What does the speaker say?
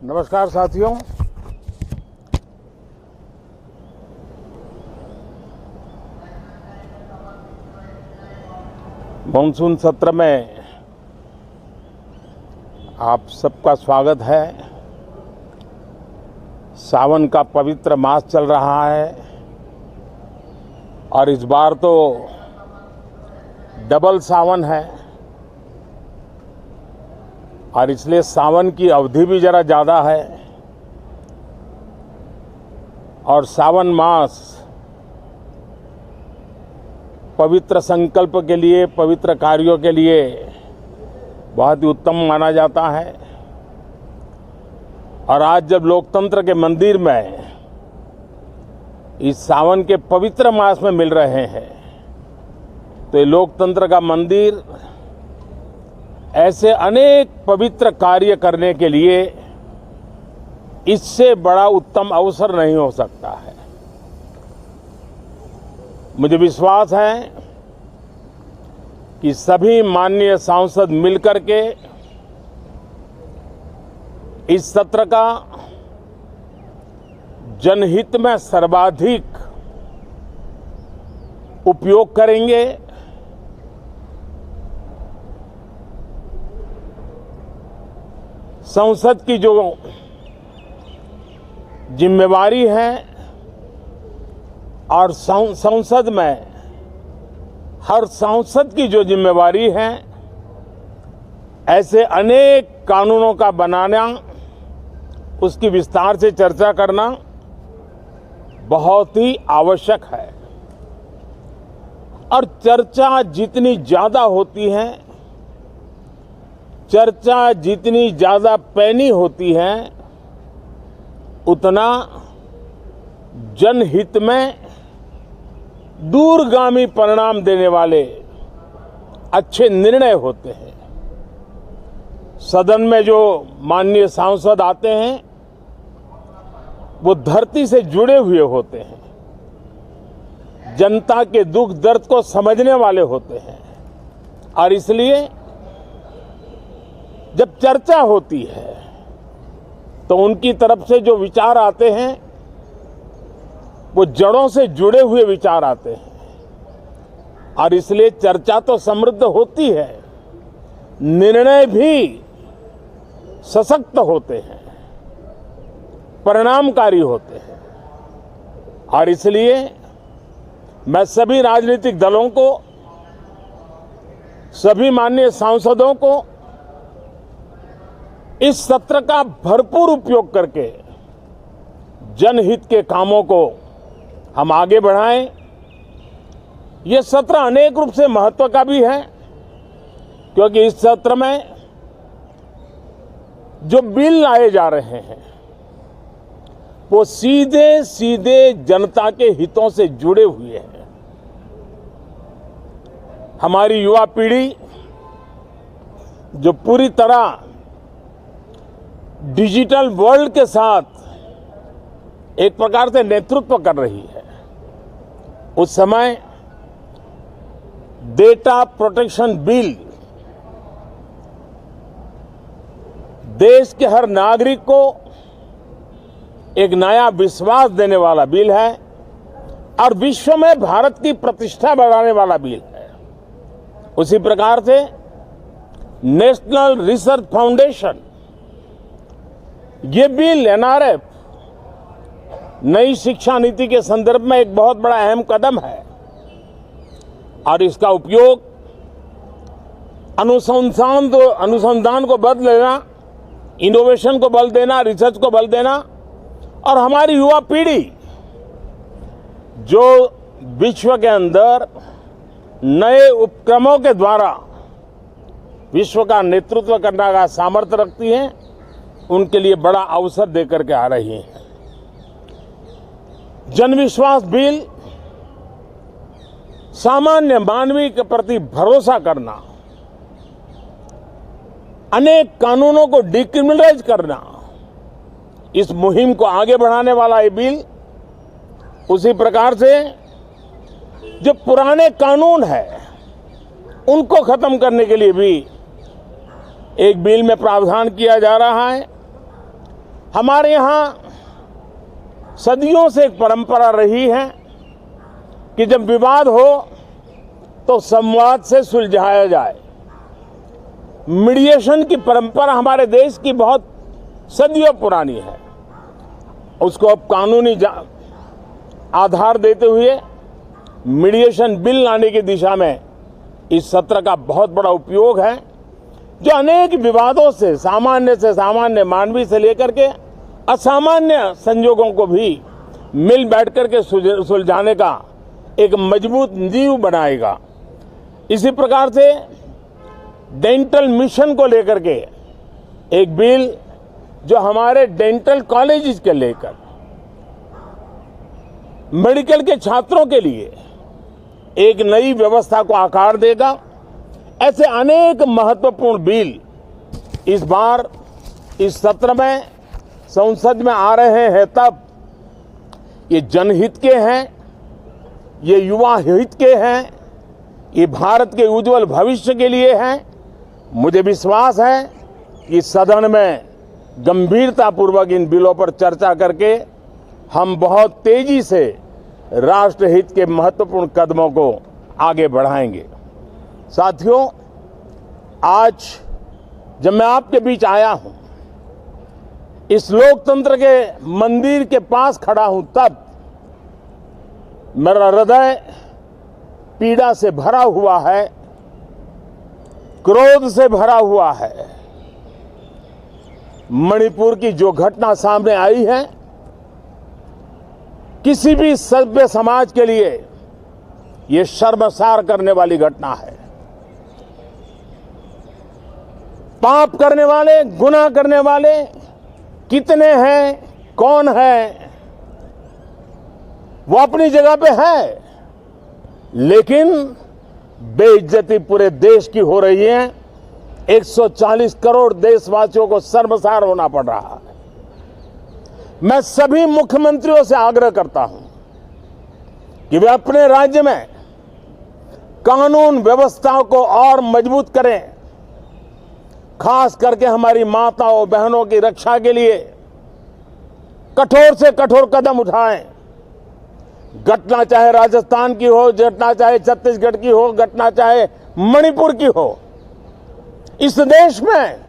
नमस्कार साथियों। मानसून सत्र में आप सबका स्वागत है। सावन का पवित्र मास चल रहा है और इस बार तो डबल सावन है और इसलिए सावन की अवधि भी जरा ज़्यादा है और सावन मास पवित्र संकल्प के लिए, पवित्र कार्यों के लिए बहुत ही उत्तम माना जाता है। और आज जब लोकतंत्र के मंदिर में इस सावन के पवित्र मास में मिल रहे हैं तो ये लोकतंत्र का मंदिर ऐसे अनेक पवित्र कार्य करने के लिए इससे बड़ा उत्तम अवसर नहीं हो सकता है। मुझे विश्वास है कि सभी माननीय सांसद मिलकर के इस सत्र का जनहित में सर्वाधिक उपयोग करेंगे। संसद की जो जिम्मेवारी है और संसद में हर सांसद की जो जिम्मेवारी है, ऐसे अनेक कानूनों का बनाना, उसकी विस्तार से चर्चा करना बहुत ही आवश्यक है। और चर्चा जितनी ज्यादा होती है, चर्चा जितनी ज्यादा पैनी होती है, उतना जनहित में दूरगामी परिणाम देने वाले अच्छे निर्णय होते हैं। सदन में जो माननीय सांसद आते हैं वो धरती से जुड़े हुए होते हैं, जनता के दुख दर्द को समझने वाले होते हैं और इसलिए जब चर्चा होती है तो उनकी तरफ से जो विचार आते हैं वो जड़ों से जुड़े हुए विचार आते हैं और इसलिए चर्चा तो समृद्ध होती है, निर्णय भी सशक्त होते हैं, परिणामकारी होते हैं। और इसलिए मैं सभी राजनीतिक दलों को, सभी माननीय सांसदों को इस सत्र का भरपूर उपयोग करके जनहित के कामों को हम आगे बढ़ाएं। ये सत्र अनेक रूप से महत्व का भी है क्योंकि इस सत्र में जो बिल लाए जा रहे हैं वो सीधे सीधे जनता के हितों से जुड़े हुए हैं। हमारी युवा पीढ़ी जो पूरी तरह डिजिटल वर्ल्ड के साथ एक प्रकार से नेतृत्व कर रही है, उस समय डेटा प्रोटेक्शन बिल देश के हर नागरिक को एक नया विश्वास देने वाला बिल है और विश्व में भारत की प्रतिष्ठा बढ़ाने वाला बिल है। उसी प्रकार से नेशनल रिसर्च फाउंडेशन, ये बिल एनआरएफ, नई शिक्षा नीति के संदर्भ में एक बहुत बड़ा अहम कदम है और इसका उपयोग अनुसंधान को बल देना, इनोवेशन को बल देना, रिसर्च को बल देना और हमारी युवा पीढ़ी जो विश्व के अंदर नए उपक्रमों के द्वारा विश्व का नेतृत्व करने का सामर्थ्य रखती है, उनके लिए बड़ा अवसर देकर के आ रही है। जनविश्वास बिल सामान्य मानवीय के प्रति भरोसा करना, अनेक कानूनों को डिक्रिमिनलाइज करना, इस मुहिम को आगे बढ़ाने वाला ये बिल, उसी प्रकार से जो पुराने कानून है उनको खत्म करने के लिए भी एक बिल में प्रावधान किया जा रहा है। हमारे यहाँ सदियों से एक परंपरा रही है कि जब विवाद हो तो संवाद से सुलझाया जाए। मीडिएशन की परंपरा हमारे देश की बहुत सदियों पुरानी है। उसको अब कानूनी आधार देते हुए मीडिएशन बिल लाने की दिशा में इस सत्र का बहुत बड़ा उपयोग है, जो अनेक विवादों से सामान्य मानवीय से लेकर के असामान्य संजोगों को भी मिल बैठ करके सुलझाने का एक मजबूत नींव बनाएगा। इसी प्रकार से डेंटल मिशन को लेकर के एक बिल जो हमारे डेंटल कॉलेजेस के लेकर मेडिकल के छात्रों के लिए एक नई व्यवस्था को आकार देगा। ऐसे अनेक महत्वपूर्ण बिल इस बार इस सत्र में संसद में आ रहे हैं। तब ये जनहित के हैं, ये युवा हित के हैं, ये भारत के उज्जवल भविष्य के लिए हैं। मुझे विश्वास है कि सदन में गंभीरतापूर्वक इन बिलों पर चर्चा करके हम बहुत तेजी से राष्ट्रहित के महत्वपूर्ण कदमों को आगे बढ़ाएंगे। साथियों, आज जब मैं आपके बीच आया हूं, इस लोकतंत्र के मंदिर के पास खड़ा हूं, तब मेरा हृदय पीड़ा से भरा हुआ है, क्रोध से भरा हुआ है। मणिपुर की जो घटना सामने आई है, किसी भी सभ्य समाज के लिए ये शर्मसार करने वाली घटना है। पाप करने वाले, गुनाह करने वाले कितने हैं, कौन है, वो अपनी जगह पे है, लेकिन बेइज्जती पूरे देश की हो रही है। 140 करोड़ देशवासियों को शर्मसार होना पड़ रहा है। मैं सभी मुख्यमंत्रियों से आग्रह करता हूं कि वे अपने राज्य में कानून व्यवस्था को और मजबूत करें, खास करके हमारी माताओं बहनों की रक्षा के लिए कठोर से कठोर कदम उठाएं। घटना चाहे राजस्थान की हो, घटना चाहे छत्तीसगढ़ की हो, घटना चाहे मणिपुर की हो, इस देश में